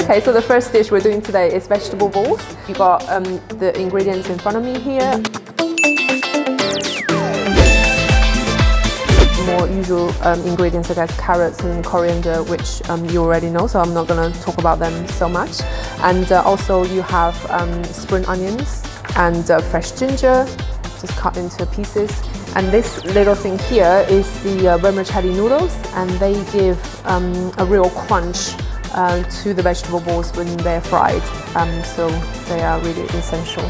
Okay, so the first dish we're doing today is vegetable balls. You got the ingredients in front of me here. More usual ingredients such as carrots and coriander, which you already know, so I'm not going to talk about them so much. And also you have spring onions and fresh ginger, just cut into pieces. And this little thing here is the vermicelli noodles, and they give a real crunch to the vegetable balls when they're fried, so they are really essential.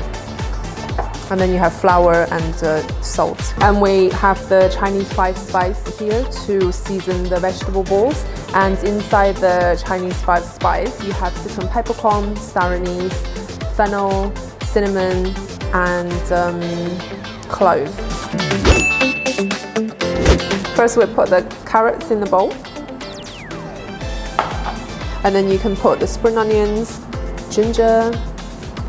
And then you have flour and salt. And we have the Chinese 5 spice here to season the vegetable balls. And inside the Chinese 5 spice, you have citron peppercorn, star anise, fennel, cinnamon, and clove. First we put the carrots in the bowl. And then you can put the spring onions, ginger,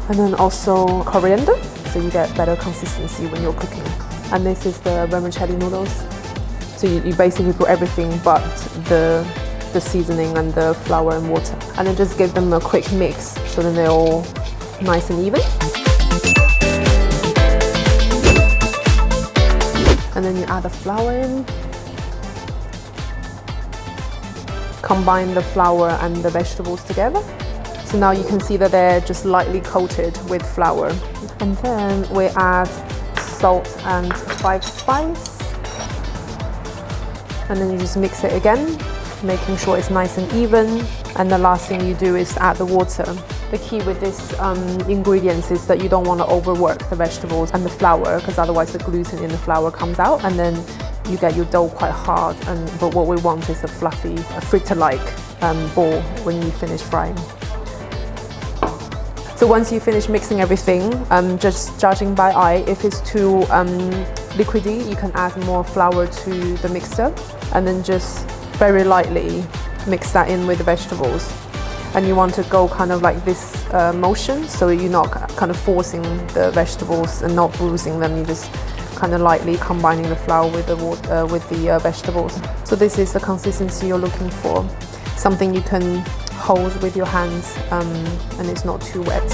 and then also coriander, so you get better consistency when you're cooking. And this is the vermicelli noodles. So you basically put everything but the seasoning and the flour and water. And then just give them a quick mix so that they're all nice and even. And then you add the flour in. Combine the flour and the vegetables together. So now you can see that they're just lightly coated with flour. And then we add salt and 5 spice. And then you just mix it again, making sure it's nice and even. And the last thing you do is add the water. The key with this ingredients is that you don't want to overwork the vegetables and the flour, because otherwise the gluten in the flour comes out, and then you get your dough quite hard. But what we want is a fluffy, fritter-like ball when you finish frying. So once you finish mixing everything, just judging by eye, if it's too liquidy, you can add more flour to the mixture, and then just very lightly mix that in with the vegetables. And you want to go kind of like this motion, so you're not kind of forcing the vegetables and not bruising them. You just kind of lightly combining the flour with the water, with the vegetables. So this is the consistency you're looking for. Something you can hold with your hands, and it's not too wet.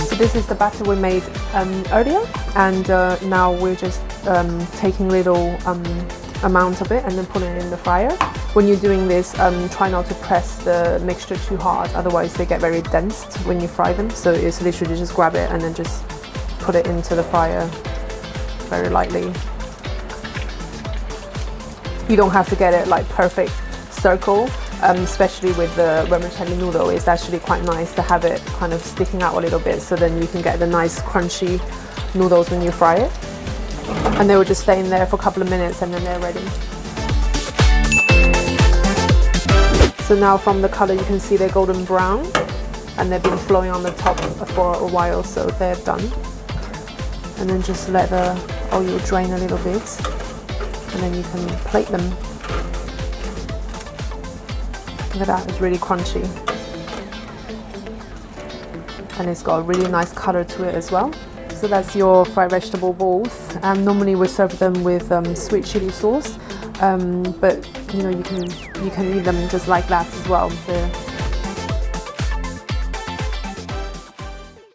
So this is the batter we made earlier, and now we're just taking little amount of it and then putting it in the fryer. When you're doing this, try not to press the mixture too hard, otherwise they get very dense when you fry them. So it's literally just grab it and then just put it into the fryer very lightly. You don't have to get it like perfect circle, especially with the vermicelli noodle. It's actually quite nice to have it kind of sticking out a little bit, so then you can get the nice crunchy noodles when you fry it. And they will just stay in there for a couple of minutes and then they're ready. So now from the color you can see they're golden brown, and they've been flowing on the top for a while, so they're done. And then just let the oil drain a little bit, and then you can plate them. Look at that, it's really crunchy. And it's got a really nice color to it as well. So that's your fried vegetable balls. Normally we serve them with sweet chili sauce, but you know, you can eat them just like that as well.